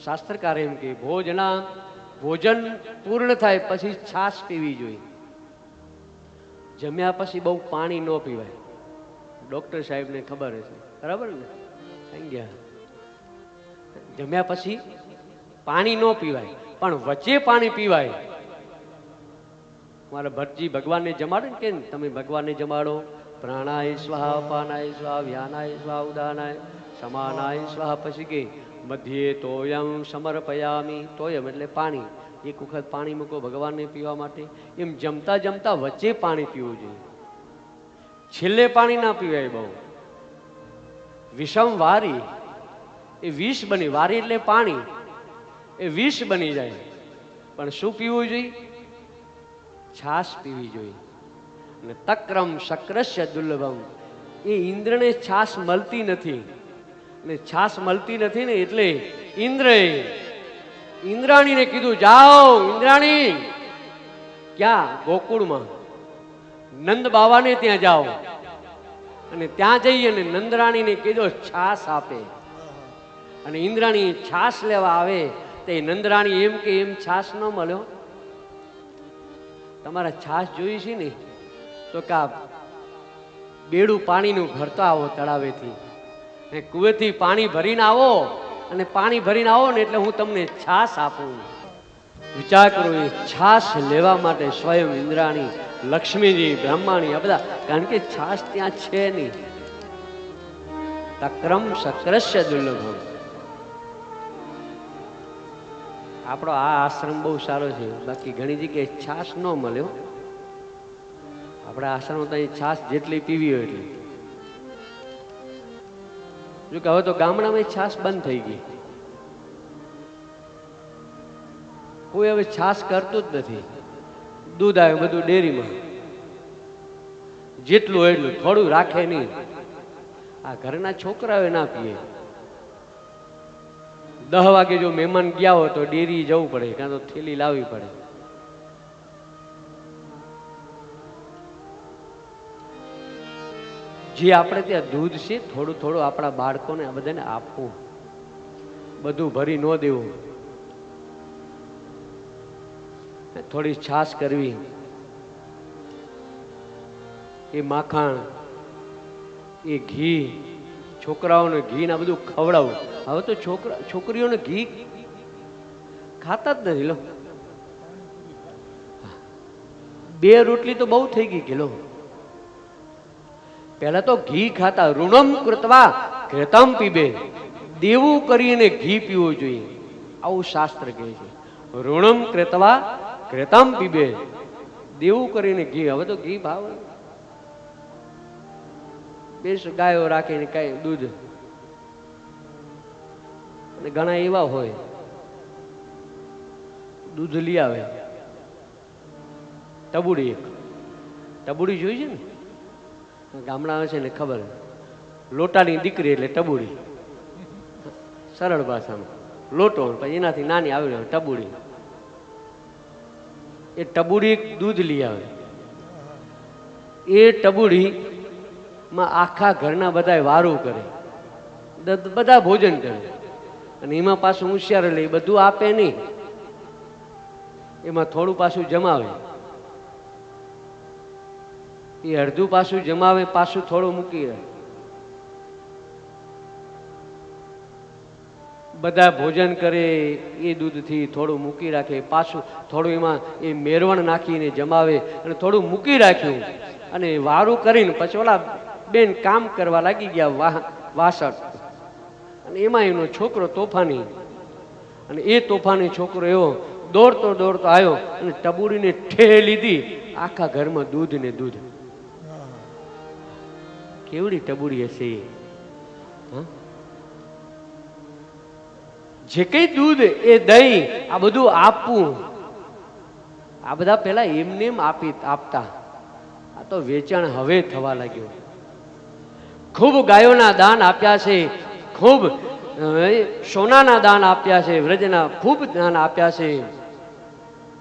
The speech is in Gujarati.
શાસ્ત્રકાર એમ કે ભોજન પૂર્ણ થાય પછી છાશ પીવી જોઈએ. જમ્યા પછી બહુ પાણી ન પીવાય. ડોક્ટર સાહેબને ખબર હશે, બરાબર ને? ગયા જમ્યા પછી પાણી ન પીવાય, પણ વચ્ચે પાણી પીવાય. મારા ભટ્ટજી ભગવાનને જમાડે ને કે તમે ભગવાનને જમાડો. પ્રાણાય સ્વાહા, અપાનાય સ્વાહા, વ્યાનાય સ્વાહા, ઉદાનાય સમાનાય સ્વાહા. પછી કે મધ્યે તોયમ સમર્પયામી. તોયમ એટલે પાણી. એક વખત પાણી મૂકો ભગવાનને પીવા માટે. એમ જમતા જમતા વચ્ચે પાણી પીવું જોઈએ. છેલ્લે પાણી ના પીવાય બહુ. વિષમ વારી એ વિષ બની, વારી એટલે પાણી, એ વિષ બની જાય. પણ શું પીવું જોઈએ? છાશ પીવી જોઈએ. અને તક્રમ શક્રસ્ય દુર્લભમ. એ ઇન્દ્રને છાશ મળતી નથી, અને છાશ મળતી નથી ને એટલે ઇન્દ્રએ ઇન્દ્રાણીને કીધું, જાઓ ઇન્દ્રાણી. ક્યાં? ગોકુળમાં નંદ બાવાને ત્યાં જાઓ, અને ત્યાં જઈ અને નંદરાણીને કીધું છાશ આપે. અને ઇન્દ્રાણી છાશ લેવા આવે તે નંદરાણી એમ કે એમ છાશ ન મળ્યો. તમારા છાશ જોઈ છે ને તો કા બેડું પાણીનું ભરતા આવો તળાવેથી, કુવેથી પાણી ભરીને આવો, અને પાણી ભરીને આવો ને એટલે હું તમને છાશ આપું. વિચાર કરો, એ છાશ લેવા માટે સ્વયં ઇન્દ્રાણી, લક્ષ્મીજી, બ્રહ્માણી આ બધા, કારણ કે છાશ ત્યાં છે નહીં. તક્રમ શક્રસ્ય દુર્લભમ. આપણો આ આશ્રમ બહુ સારો છે, બાકી ઘણી જગ્યાએ છાશ ન મળ્યો. આપણા આશ્રમ તો છાશ જેટલી પીવી હોય એટલી. જો કે હવે તો ગામડામાં છાશ બંધ થઈ ગઈ. કોઈ હવે છાશ કરતું જ નથી. દૂધ આવે બધું ડેરીમાં, જેટલું હોય એટલું, થોડું રાખે નહીં. આ ઘરના છોકરાઓ ના પીએ. 10 વાગે જો મહેમાન ગયા હોય તો ડેરી જવું પડે, કાં તો થેલી લાવવી પડે. જે આપણે ત્યાં દૂધ છે થોડું થોડું આપણા બાળકોને આ બધાને આપવું, બધું ભરી ન દેવું. થોડી છાશ કરવી, એ માખણ, એ ઘી, છોકરાઓને ઘી ના બધું ખવડાવવું. હવે તો છોકરીઓને ઘી ખાતા જ નથી. લો 2 રોટલી તો બહુ થઈ ગઈ કિલો. પહેલા તો ઘી ખાતા. ઋણમ કૃત્વા ઘૃતમ પીબે. દેવું કરીને ઘી પીવું જોઈએ, આવું શાસ્ત્ર કહે છે. ઋણમ કૃત્વા ઘૃતમ પીબે. દેવું કરીને ઘી. હવે તો ઘી ભાવ 2 ગાયો રાખીને કઈ દૂધ. અને ઘણા એવા હોય દૂધ લઈ આવે, ટબુડી. એક ટબુડી જોઈ છે ને, ગામડા છે ને ખબર, લોટાની દીકરી એટલે ટબુડી. સરળ ભાષામાં લોટો, પછી એનાથી નાની આવી ટબુડી. એ ટબુડી દૂધ લઈ આવે. એ ટબુડી માં આખા ઘરના બધા વારું કરે, બધા ભોજન કરે. અને એમાં પાછું હોશિયાર લે, બધું આપે નહીં, એમાં થોડું પાછું જમાવે. એ અડધું પાછું જમાવે, પાછું થોડું મૂકી રહે. બધા ભોજન કરે, એ દૂધથી થોડું મૂકી રાખે, પાછું થોડું એમાં એ મેરવણ નાખીને જમાવે, અને થોડું મૂકી રાખ્યું. અને વારું કરીને પછી ઓલા બેન કામ કરવા લાગી ગયા વાસણ. અને એમાં એનો છોકરો તોફાની, અને એ તોફાની છોકરો એવો દોડતો દોડતો આવ્યો અને ટબુડીને ઠે લીધી. આખા ઘરમાં દૂધ ને દૂધ. કેવડી ટબુડી હશે! જે કઈ દૂધ, એ દહીં, આ બધું આપવું. આ બધા પેલા એમને આપતા. આ તો વેચાણ હવે થવા લાગ્યું. ખૂબ ગાયોના દાન આપ્યા છે, ખૂબ સોનાના દાન આપ્યા છે, વ્રજના ખૂબ દાન આપ્યા છે.